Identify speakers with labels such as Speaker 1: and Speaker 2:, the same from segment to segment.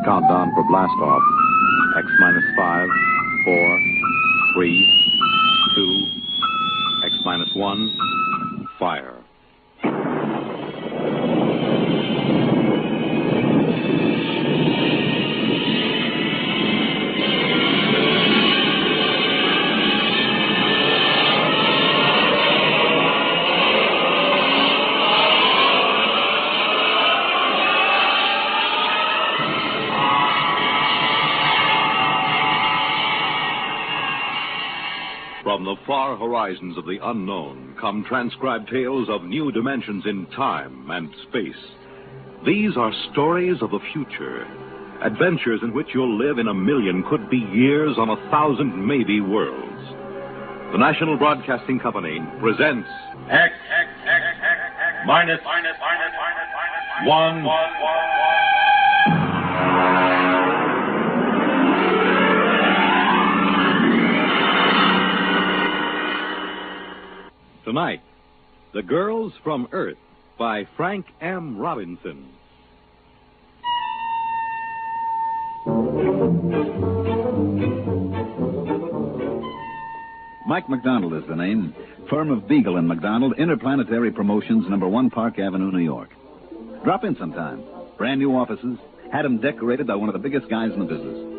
Speaker 1: countdown for blast off. X minus 5, 4, 3, 2, X minus 1, fire. From the far horizons of the unknown come transcribed tales of new dimensions in time and space. These are stories of the future, adventures in which you'll live in a million, could be years, on 1,000 maybe worlds. The National Broadcasting Company presents
Speaker 2: X minus 1.
Speaker 1: Tonight, The Girls from Earth by Frank M. Robinson.
Speaker 3: Mike McDonald is the name. Firm of Beagle and McDonald, Interplanetary Promotions, number 1 Park Avenue, New York. Drop in sometime. Brand new offices. Had them decorated by one of the biggest guys in the business.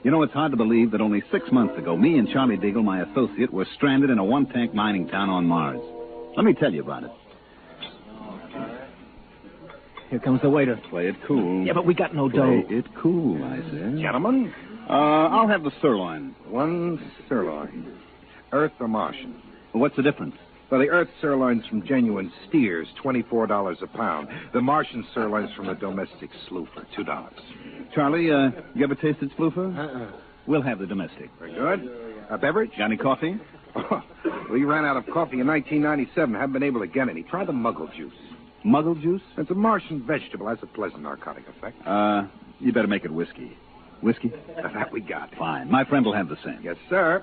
Speaker 3: You know, it's hard to believe that only 6 months ago, me and Charlie Deagle, my associate, were stranded in a one-tank mining town on Mars. Let me tell you about it.
Speaker 4: Here comes the waiter.
Speaker 3: Play it cool.
Speaker 4: Yeah, but we got no dough.
Speaker 3: Play it cool, I said.
Speaker 2: Gentlemen,
Speaker 3: I'll have the sirloin.
Speaker 2: one sirloin. Earth or Martian?
Speaker 3: What's the difference?
Speaker 2: Well, the Earth sirloin's from genuine steers, $24 a pound. The Martian sirloin's from a domestic sloofer, $2.
Speaker 3: Charlie, you ever tasted floofer? We'll have the domestic.
Speaker 2: Very good. A beverage?
Speaker 3: Got any coffee?
Speaker 2: We ran out of coffee in 1997. Haven't been able to get any. Try the muggle juice.
Speaker 3: Muggle juice?
Speaker 2: It's a Martian vegetable. Has a pleasant narcotic effect.
Speaker 3: You better make it whiskey. Whiskey?
Speaker 2: That we got.
Speaker 3: Fine. My friend will have the same.
Speaker 2: Yes, sir.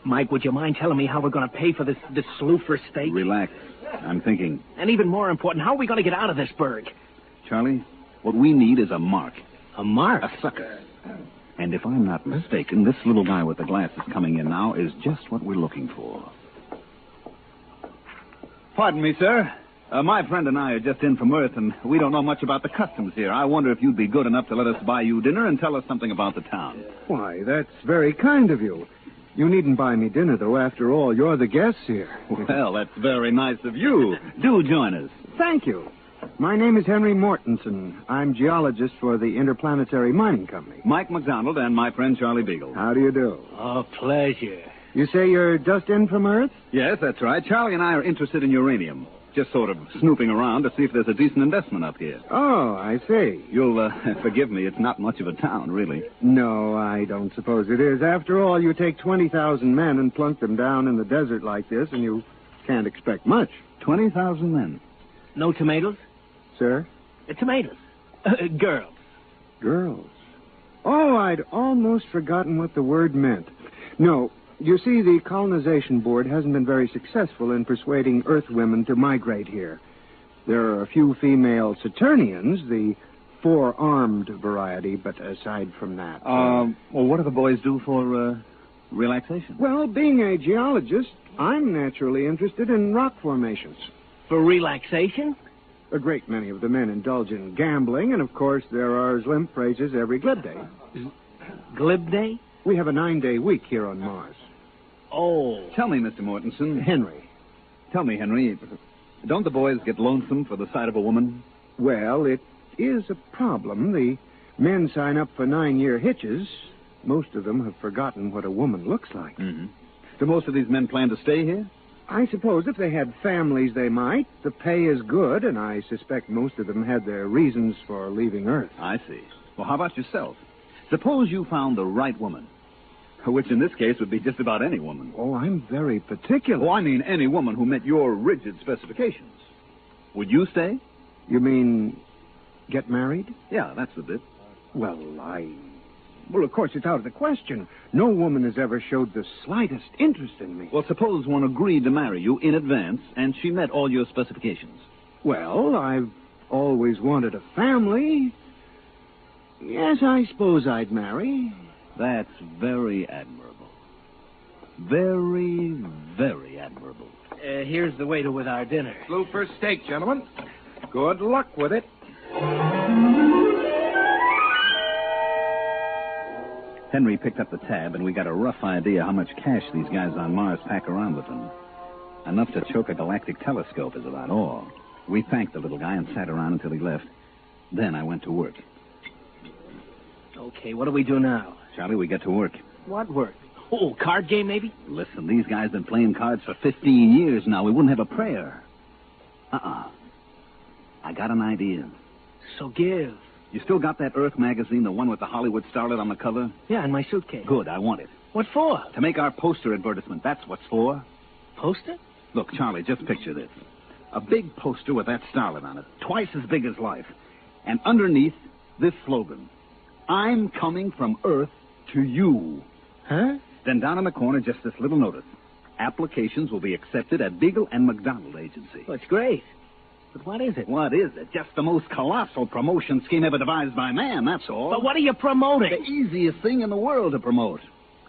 Speaker 4: Mike, would you mind telling me how we're going to pay for this sloofer steak?
Speaker 3: Relax. I'm thinking.
Speaker 4: And even more important, how are we going to get out of this berg?
Speaker 3: Charlie, what we need is a mark.
Speaker 4: A mark?
Speaker 3: A sucker. And if I'm not mistaken, this little guy with the glasses coming in now is just what we're looking for. Pardon me, sir. My friend and I are just in from Earth, and we don't know much about the customs here. I wonder if you'd be good enough to let us buy you dinner and tell us something about the town.
Speaker 5: Why, that's very kind of you. You needn't buy me dinner, though. After all, you're the guests here.
Speaker 3: Well, that's very nice of you. Do join us.
Speaker 5: Thank you. My name is Henry Mortensen. I'm geologist for the Interplanetary Mining Company.
Speaker 3: Mike McDonald and my friend Charlie Beagle.
Speaker 5: How do you do?
Speaker 4: A pleasure.
Speaker 5: You say you're just in from Earth?
Speaker 3: Yes, that's right. Charlie and I are interested in uranium. Just sort of snooping around to see if there's a decent investment up here.
Speaker 5: Oh, I see.
Speaker 3: You'll forgive me. It's not much of a town, really.
Speaker 5: No, I don't suppose it is. After all, you take 20,000 men and plunk them down in the desert like this, and you can't expect much.
Speaker 3: 20,000 men.
Speaker 4: No tomatoes?
Speaker 5: Sir?
Speaker 4: Tomatoes. Girls.
Speaker 5: Girls. Oh, I'd almost forgotten what the word meant. No, you see, the Colonization Board hasn't been very successful in persuading Earth women to migrate here. There are a few female Saturnians, the four-armed variety, but aside from that...
Speaker 3: Well, what do the boys do for relaxation?
Speaker 5: Well, being a geologist, I'm naturally interested in rock formations.
Speaker 4: For relaxation?
Speaker 5: A great many of the men indulge in gambling, and of course there are limp phrases every glib day.
Speaker 4: Glib day?
Speaker 5: We have a 9-day week here on Mars.
Speaker 4: Oh.
Speaker 3: Tell me, Mr. Mortensen.
Speaker 5: Henry.
Speaker 3: Tell me, Henry, don't the boys get lonesome for the sight of a woman?
Speaker 5: Well, it is a problem. The men sign up for 9-year hitches. Most of them have forgotten what a woman looks like.
Speaker 3: Mm-hmm. Do most of these men plan to stay here?
Speaker 5: I suppose if they had families, they might. The pay is good, and I suspect most of them had their reasons for leaving Earth.
Speaker 3: I see. Well, how about yourself? Suppose you found the right woman, which in this case would be just about any woman.
Speaker 5: Oh, I'm very particular.
Speaker 3: Oh, I mean any woman who met your rigid specifications. Would you stay?
Speaker 5: You mean get married?
Speaker 3: Yeah, that's the bit.
Speaker 5: Well, Well, of course, it's out of the question. No woman has ever showed the slightest interest in me.
Speaker 3: Well, suppose one agreed to marry you in advance, and she met all your specifications.
Speaker 5: Well, I've always wanted a family. Yes, I suppose I'd marry.
Speaker 3: That's very admirable. Very, very admirable.
Speaker 4: Here's the waiter with our dinner.
Speaker 2: Slooper steak, gentlemen. Good luck with it.
Speaker 3: Henry picked up the tab, and we got a rough idea how much cash these guys on Mars pack around with them. Enough to choke a galactic telescope is about all. We thanked the little guy and sat around until he left. Then I went to work.
Speaker 4: Okay, what do we do now?
Speaker 3: Charlie, we get to work.
Speaker 4: What work? Oh, card game, maybe?
Speaker 3: Listen, these guys been playing cards for 15 years now. We wouldn't have a prayer. I got an idea.
Speaker 4: So give.
Speaker 3: You still got that Earth magazine, the one with the Hollywood starlet on the cover?
Speaker 4: Yeah, in my suitcase.
Speaker 3: Good, I want it.
Speaker 4: What for?
Speaker 3: To make our poster advertisement. That's what's for.
Speaker 4: Poster?
Speaker 3: Look, Charlie, just picture this. A big poster with that starlet on it, twice as big as life. And underneath, this slogan. I'm coming from Earth to you.
Speaker 4: Huh?
Speaker 3: Then down in the corner, just this little notice. Applications will be accepted at Beagle and McDonald Agency.
Speaker 4: Well, it's great. But what is it?
Speaker 3: What is it? Just the most colossal promotion scheme ever devised by man, that's all.
Speaker 4: But what are you promoting?
Speaker 3: The easiest thing in the world to promote.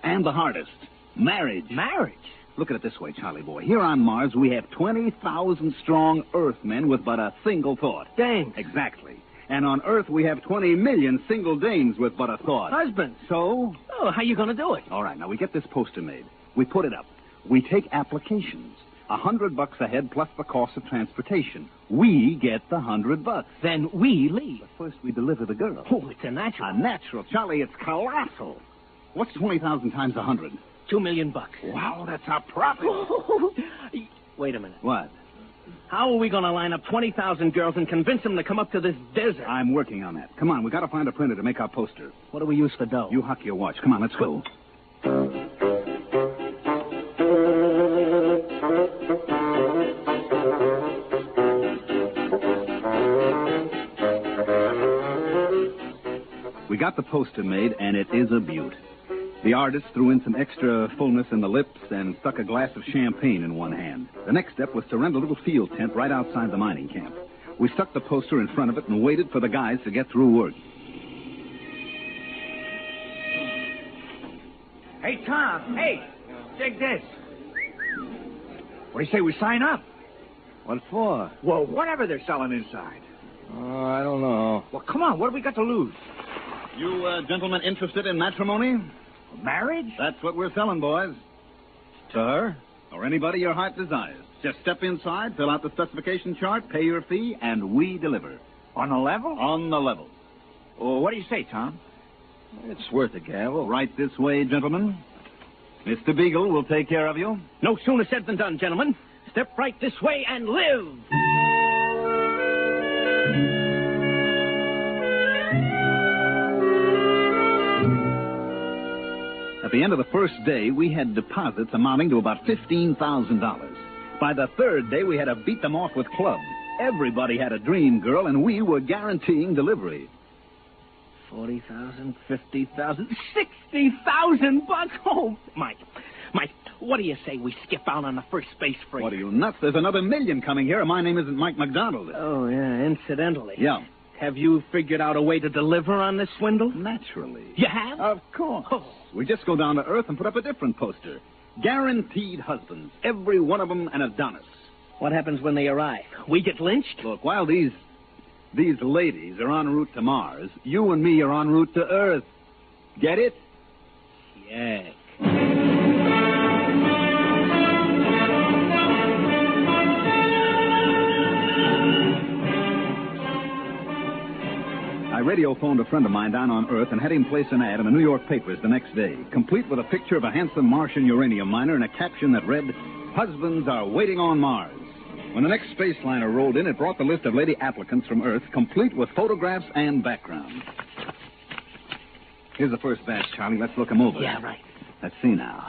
Speaker 3: And the hardest. Marriage.
Speaker 4: Marriage?
Speaker 3: Look at it this way, Charlie boy. Here on Mars, we have 20,000 strong Earthmen with but a single thought.
Speaker 4: Dames.
Speaker 3: Exactly. And on Earth, we have 20 million single dames with but a thought.
Speaker 4: Husbands.
Speaker 3: So?
Speaker 4: Oh, how you going to do it?
Speaker 3: All right, now we get this poster made. We put it up. We take applications. $100 a head plus the cost of transportation. We get the $100.
Speaker 4: Then we leave.
Speaker 3: But first we deliver the girl.
Speaker 4: Oh, it's a natural.
Speaker 3: A natural. Charlie, it's colossal. What's 20,000 times 100?
Speaker 4: $2 million.
Speaker 3: Wow, that's our profit.
Speaker 4: Wait a minute.
Speaker 3: What?
Speaker 4: How are we going to line up 20,000 girls and convince them to come up to this desert?
Speaker 3: I'm working on that. Come on, we got to find a printer to make our poster.
Speaker 4: What do we use for dough?
Speaker 3: You huck your watch. Come on, let's go. We got the poster made, and it is a beaut. The artist threw in some extra fullness in the lips and stuck a glass of champagne in one hand. The next step was to rent a little field tent right outside the mining camp. We stuck the poster in front of it and waited for the guys to get through work.
Speaker 6: Hey, Tom. Hey, check this. What do you say we sign up?
Speaker 2: What for?
Speaker 6: Well, whatever they're selling inside.
Speaker 2: Oh, I don't know.
Speaker 6: Well, come on. What have we got to lose?
Speaker 3: You gentlemen interested in matrimony?
Speaker 6: Marriage?
Speaker 3: That's what we're selling, boys. To her, or anybody your heart desires. Just step inside, fill out the specification chart, pay your fee, and we deliver.
Speaker 6: On the level?
Speaker 3: On the level.
Speaker 6: Well, what do you say, Tom?
Speaker 2: It's worth a gamble.
Speaker 3: Right this way, gentlemen. Mr. Beagle will take care of you.
Speaker 4: No sooner said than done, gentlemen. Step right this way and live.
Speaker 3: At the end of the first day, we had deposits amounting to about $15,000. By the third day, we had to beat them off with clubs. Everybody had a dream girl, and we were guaranteeing delivery.
Speaker 4: 40,000, 50,000, 60,000 bucks. Oh, Mike, what do you say we skip out on the first space free?
Speaker 3: What are you, nuts? There's another million coming here, and my name isn't Mike McDonald.
Speaker 4: Oh, yeah, incidentally.
Speaker 3: Yeah.
Speaker 4: Have you figured out a way to deliver on this swindle?
Speaker 3: Naturally.
Speaker 4: You have?
Speaker 3: Of course.
Speaker 4: Oh.
Speaker 3: We just go down to Earth and put up a different poster. Guaranteed husbands. Every one of them an Adonis.
Speaker 4: What happens when they arrive? We get lynched?
Speaker 3: Look, while these ladies are en route to Mars, you and me are en route to Earth. Get it?
Speaker 4: Yeah.
Speaker 3: I radio phoned a friend of mine down on Earth and had him place an ad in the New York papers the next day, complete with a picture of a handsome Martian uranium miner and a caption that read, "Husbands are waiting on Mars." When the next space liner rolled in, it brought the list of lady applicants from Earth, complete with photographs and background. Here's the first batch, Charlie. Let's look them over.
Speaker 4: Yeah, right.
Speaker 3: Let's see now.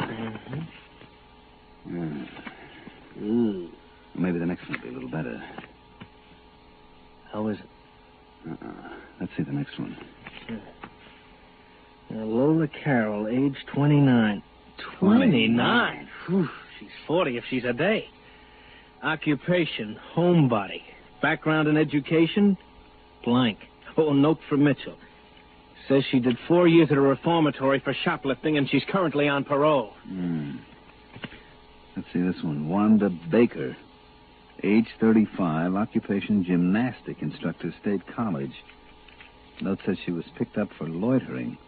Speaker 3: Maybe the next one will be a little better.
Speaker 4: How is it?
Speaker 3: Let's see the next one.
Speaker 4: Lola Carroll, age 29. 29? Whew, she's 40 if she's a day. Occupation, homebody. Background in education, blank. Oh, note from Mitchell. Says she did 4 years at a reformatory for shoplifting, and she's currently on parole.
Speaker 3: Let's see this one. Wanda Baker. Age 35, occupation gymnastic instructor, State College. Note says she was picked up for loitering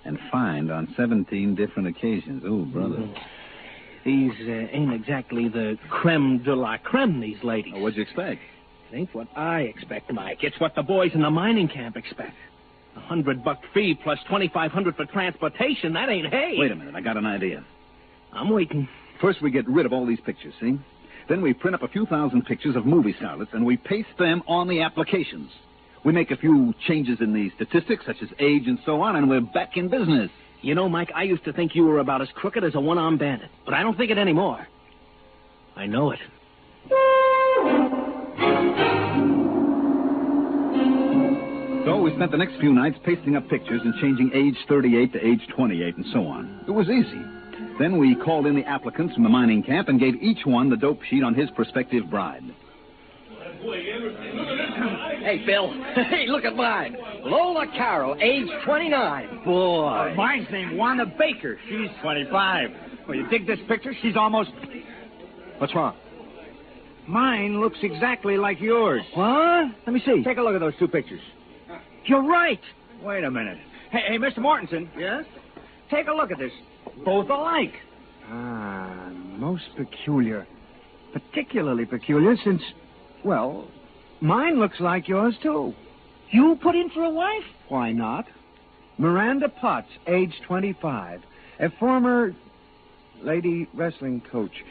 Speaker 3: and fined on 17 different occasions. Oh, brother.
Speaker 4: These ain't exactly the creme de la creme, these ladies.
Speaker 3: What'd you expect?
Speaker 4: It ain't what I expect, Mike. It's what the boys in the mining camp expect. $100 fee plus $2,500 for transportation. That ain't hay.
Speaker 3: Wait a minute. I got an idea.
Speaker 4: I'm waiting.
Speaker 3: First, we get rid of all these pictures, see? Then we print up a few thousand pictures of movie starlets, and we paste them on the applications. We make a few changes in the statistics, such as age and so on, and we're back in business.
Speaker 4: You know, Mike, I used to think you were about as crooked as a one-armed bandit, but I don't think it anymore. I know it.
Speaker 3: So we spent the next few nights pasting up pictures and changing age 38 to age 28 and so on. It was easy. Then we called in the applicants from the mining camp and gave each one the dope sheet on his prospective bride.
Speaker 7: Hey, Bill. Hey, look at mine. Lola Carroll, age 29. Boy.
Speaker 6: Mine's named Wanda Baker. She's 25. Well, you dig this picture? She's almost...
Speaker 5: What's wrong?
Speaker 6: Mine looks exactly like yours.
Speaker 4: What? Let me see.
Speaker 6: Take a look at those two pictures.
Speaker 4: You're right.
Speaker 6: Wait a minute. Hey, Mr. Mortensen.
Speaker 4: Yes?
Speaker 6: Take a look at this. Both alike.
Speaker 5: Ah, most peculiar. Particularly peculiar since, well, mine looks like yours, too.
Speaker 4: You put in for a wife?
Speaker 5: Why not? Miranda Potts, age 25. A former lady wrestling coach.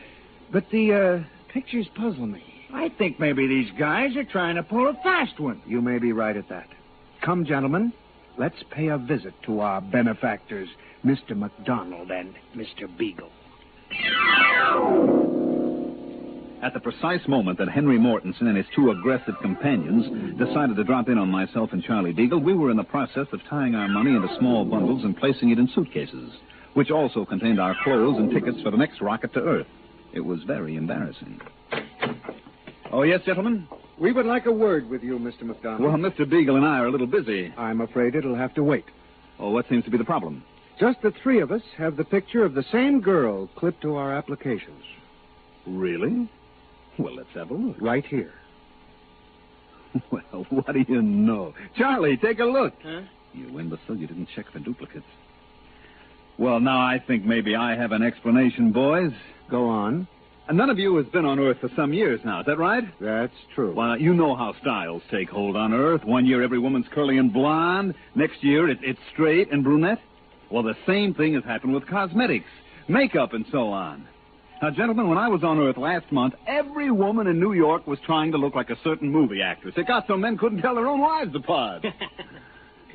Speaker 5: But the pictures puzzle me.
Speaker 6: I think maybe these guys are trying to pull a fast one.
Speaker 5: You may be right at that. Come, gentlemen, let's pay a visit to our benefactors, Mr. McDonald and Mr. Beagle.
Speaker 3: At the precise moment that Henry Mortensen and his two aggressive companions decided to drop in on myself and Charlie Beagle, we were in the process of tying our money into small bundles and placing it in suitcases, which also contained our clothes and tickets for the next rocket to Earth. It was very embarrassing. Oh, yes, gentlemen?
Speaker 5: We would like a word with you, Mr. McDonald.
Speaker 3: Well, Mr. Beagle and I are a little busy.
Speaker 5: I'm afraid it'll have to wait.
Speaker 3: Oh, what seems to be the problem?
Speaker 5: Just the three of us have the picture of the same girl clipped to our applications.
Speaker 3: Really? Well, let's have a look.
Speaker 5: Right here.
Speaker 3: Well, what do you know? Charlie, take a look.
Speaker 4: Huh?
Speaker 3: You imbecile, you didn't check for duplicates. Well, now I think maybe I have an explanation, boys.
Speaker 5: Go on.
Speaker 3: And none of you has been on Earth for some years now, is that right?
Speaker 5: That's true.
Speaker 3: Well, you know how styles take hold on Earth. One year every woman's curly and blonde. Next year it's straight and brunette. Well, the same thing has happened with cosmetics, makeup, and so on. Now, gentlemen, when I was on Earth last month, every woman in New York was trying to look like a certain movie actress. It got so men couldn't tell their own wives apart.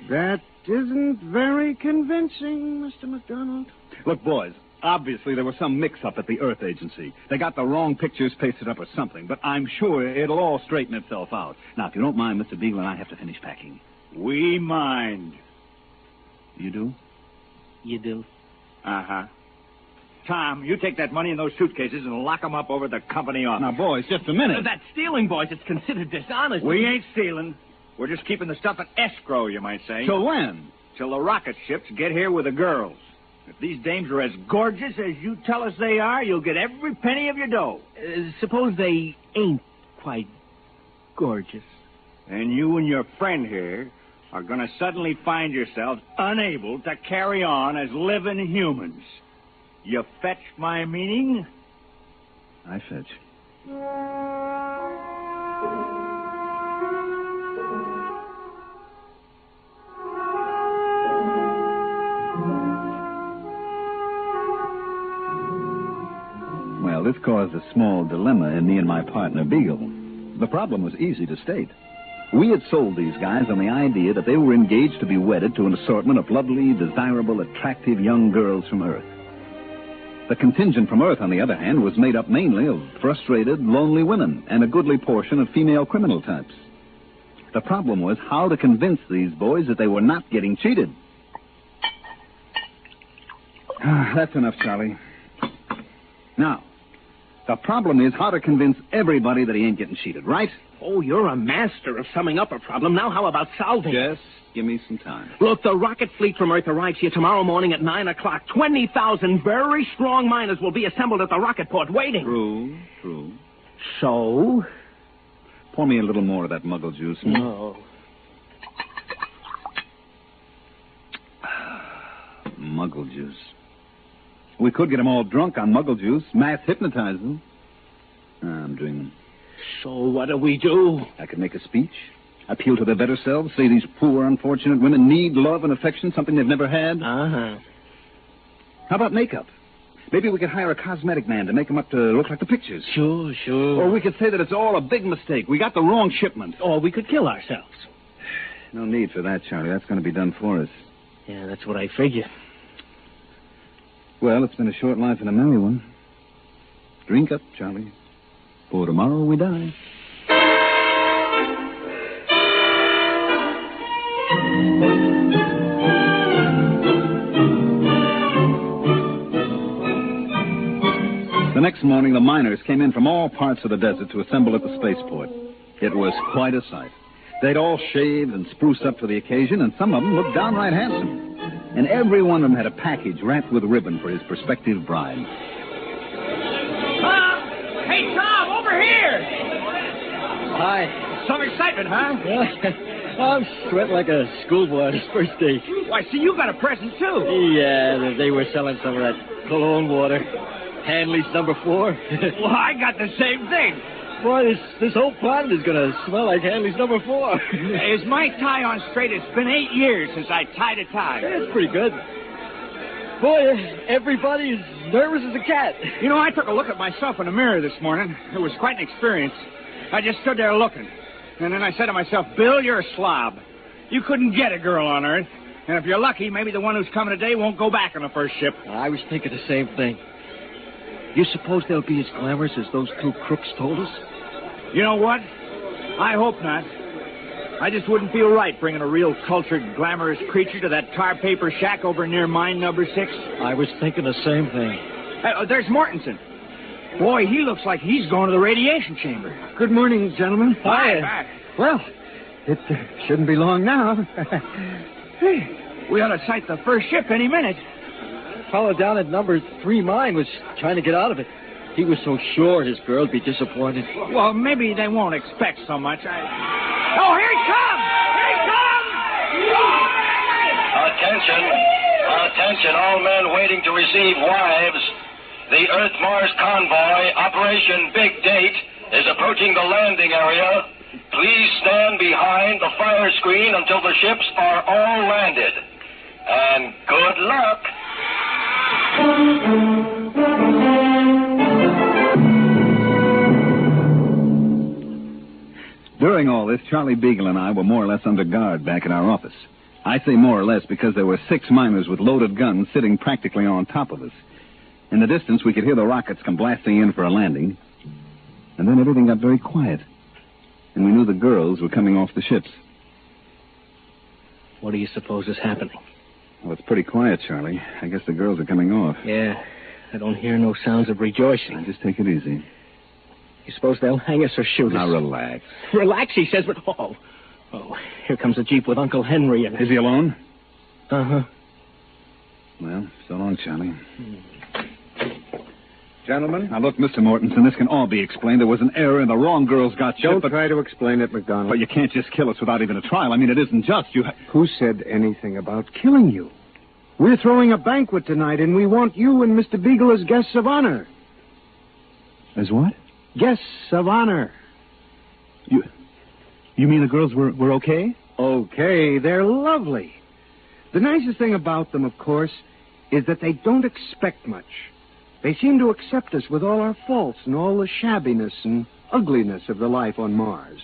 Speaker 5: That isn't very convincing, Mr. McDonald.
Speaker 3: Look, boys, obviously there was some mix-up at the Earth Agency. They got the wrong pictures pasted up or something, but I'm sure it'll all straighten itself out. Now, if you don't mind, Mr. Beagle and I have to finish packing.
Speaker 6: We mind.
Speaker 3: You do?
Speaker 4: You do.
Speaker 6: Uh-huh. Tom, you take that money in those suitcases and lock them up over the company office.
Speaker 3: Now, boys, just a minute.
Speaker 4: That's stealing, boys. It's considered dishonest.
Speaker 6: We ain't stealing. We're just keeping the stuff in escrow, you might say.
Speaker 3: Till when?
Speaker 6: Till the rocket ships get here with the girls. If these dames are as gorgeous as you tell us they are, you'll get every penny of your dough.
Speaker 4: Suppose they ain't quite gorgeous.
Speaker 6: And you and your friend here are going to suddenly find yourselves unable to carry on as living humans. You fetch my meaning?
Speaker 3: I fetch. Well, this caused a small dilemma in me and my partner, Beagle. The problem was easy to state. We had sold these guys on the idea that they were engaged to be wedded to an assortment of lovely, desirable, attractive young girls from Earth. The contingent from Earth, on the other hand, was made up mainly of frustrated, lonely women and a goodly portion of female criminal types. The problem was how to convince these boys that they were not getting cheated. That's enough, Charlie. Now, the problem is how to convince everybody that he ain't getting cheated, right?
Speaker 4: Oh, you're a master of summing up a problem. Now how about solving it?
Speaker 3: Just give me some time.
Speaker 4: Look, the rocket fleet from Earth arrives here tomorrow morning at 9 o'clock. 20,000 very strong miners will be assembled at the rocket port waiting.
Speaker 3: True.
Speaker 4: So?
Speaker 3: Pour me a little more of that muggle juice.
Speaker 4: No.
Speaker 3: Muggle juice. We could get them all drunk on muggle juice, mass hypnotize them. I'm dreaming.
Speaker 4: So what do we do?
Speaker 3: I could make a speech, appeal to their better selves, say these poor, unfortunate women need love and affection, something they've never had.
Speaker 4: Uh-huh.
Speaker 3: How about makeup? Maybe we could hire a cosmetic man to make them up to look like the pictures.
Speaker 4: Sure.
Speaker 3: Or we could say that it's all a big mistake. We got the wrong shipment.
Speaker 4: Or we could kill ourselves.
Speaker 3: No need for that, Charlie. That's going to be done for us.
Speaker 4: Yeah, that's what I figure.
Speaker 3: Well, it's been a short life and a merry one. Drink up, Charlie. For tomorrow we die. The next morning, the miners came in from all parts of the desert to assemble at the spaceport. It was quite a sight. They'd all shaved and spruced up for the occasion, and some of them looked downright handsome. And every one of them had a package wrapped with ribbon for his prospective bride.
Speaker 6: Tom! Hey, Tom, over here!
Speaker 7: Hi.
Speaker 6: Some excitement, huh?
Speaker 7: I'm sweating like a schoolboy on his first day.
Speaker 6: Why, see, you got a present, too.
Speaker 7: Yeah, they were selling some of that cologne water. Hanley's number 4.
Speaker 6: Well, I got the same thing.
Speaker 7: Boy, this whole planet is going to smell like Hanley's number 4.
Speaker 6: Is my tie on straight? It's been 8 years since I tied a tie.
Speaker 7: That's pretty good. Boy, everybody's nervous as a cat.
Speaker 6: You know, I took a look at myself in the mirror this morning. It was quite an experience. I just stood there looking. And then I said to myself, Bill, you're a slob. You couldn't get a girl on Earth. And if you're lucky, maybe the one who's coming today won't go back on the first ship.
Speaker 7: I was thinking the same thing. You suppose they'll be as glamorous as those 2 crooks told us?
Speaker 6: You know what? I hope not. I just wouldn't feel right bringing a real cultured, glamorous creature to that tar paper shack over near mine number 6.
Speaker 7: I was thinking the same thing.
Speaker 6: There's Mortensen. Boy, he looks like he's going to the radiation chamber.
Speaker 5: Good morning, gentlemen.
Speaker 6: Hi.
Speaker 5: Well, it shouldn't be long now.
Speaker 6: Hey, we ought to sight the first ship any minute.
Speaker 7: The fellow down at number 3 mine was trying to get out of it. He was so sure his girl'd be disappointed.
Speaker 6: Well, maybe they won't expect so much. Oh, here he comes! Here he comes!
Speaker 8: Attention, all men waiting to receive wives. The Earth-Mars convoy, Operation Big Date, is approaching the landing area. Please stand behind the fire screen until the ships are all landed. And good luck.
Speaker 3: During all this, Charlie Beagle and I were more or less under guard back at our office. I say more or less because there were 6 miners with loaded guns sitting practically on top of us. In the distance, we could hear the rockets come blasting in for a landing. And then everything got very quiet. And we knew the girls were coming off the ships.
Speaker 4: What do you suppose is happening?
Speaker 3: Well, it's pretty quiet, Charlie. I guess the girls are coming off.
Speaker 4: Yeah, I don't hear no sounds of rejoicing.
Speaker 3: Now, just take it easy.
Speaker 4: You suppose they'll hang us or shoot us?
Speaker 3: Now, relax.
Speaker 4: Relax, he says, but... Oh, here comes a Jeep with Uncle Henry in it.
Speaker 3: Is he alone?
Speaker 4: Uh-huh.
Speaker 3: Well, so long, Charlie. Gentlemen? Now, look, Mr. Mortensen, this can all be explained. There was an error and the wrong girls got shot.
Speaker 5: Don't try to explain it, McDonald.
Speaker 3: But you can't just kill us without even a trial. I mean, it isn't just.
Speaker 5: Who said anything about killing you? We're throwing a banquet tonight, and we want you and Mr. Beagle as guests of honor.
Speaker 3: As what?
Speaker 5: Guests of honor.
Speaker 3: You mean the girls were okay?
Speaker 5: Okay, they're lovely. The nicest thing about them, of course, is that they don't expect much. They seem to accept us with all our faults and all the shabbiness and ugliness of the life on Mars.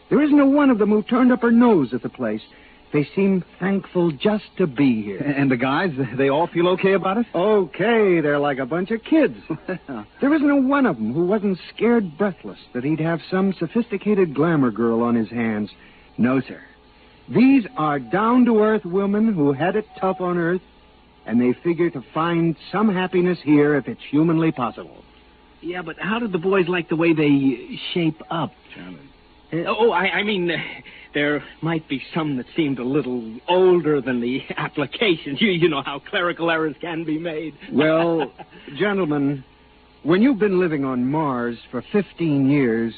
Speaker 5: There isn't a one of them who turned up her nose at the place. They seem thankful just to be here.
Speaker 3: And the guys, they all feel okay about it?
Speaker 5: Okay, they're like a bunch of kids. There isn't a one of them who wasn't scared breathless that he'd have some sophisticated glamour girl on his hands. No, sir. These are down-to-earth women who had it tough on Earth, and they figure to find some happiness here if it's humanly possible.
Speaker 4: Yeah, but how did the boys like the way they shape up?
Speaker 3: Charlie,
Speaker 4: I mean, there might be some that seemed a little older than the applications. You know how clerical errors can be made.
Speaker 5: Well, gentlemen, when you've been living on Mars for 15 years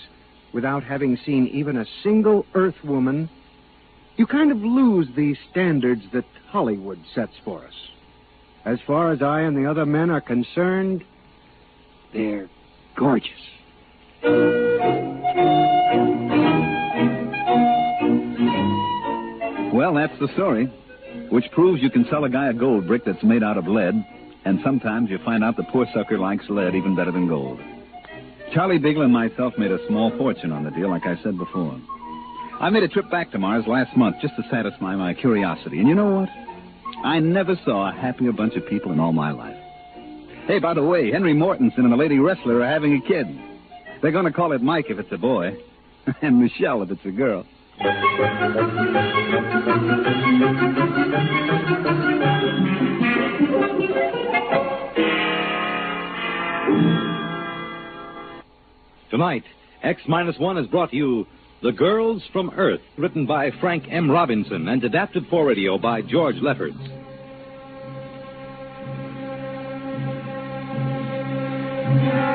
Speaker 5: without having seen even a single Earth woman, you kind of lose the standards that Hollywood sets for us. As far as I and the other men are concerned, they're gorgeous.
Speaker 3: Well, that's the story, which proves you can sell a guy a gold brick that's made out of lead, and sometimes you find out the poor sucker likes lead even better than gold. Charlie Beagle and myself made a small fortune on the deal, like I said before. I made a trip back to Mars last month just to satisfy my curiosity, and you know what? I never saw a happier bunch of people in all my life. Hey, by the way, Henry Mortensen and a lady wrestler are having a kid. They're going to call it Mike if it's a boy, and Michelle if it's a girl.
Speaker 1: Tonight, X-1 has brought you The Girls from Earth, written by Frank M. Robinson and adapted for radio by George Lefferts.
Speaker 9: Yeah.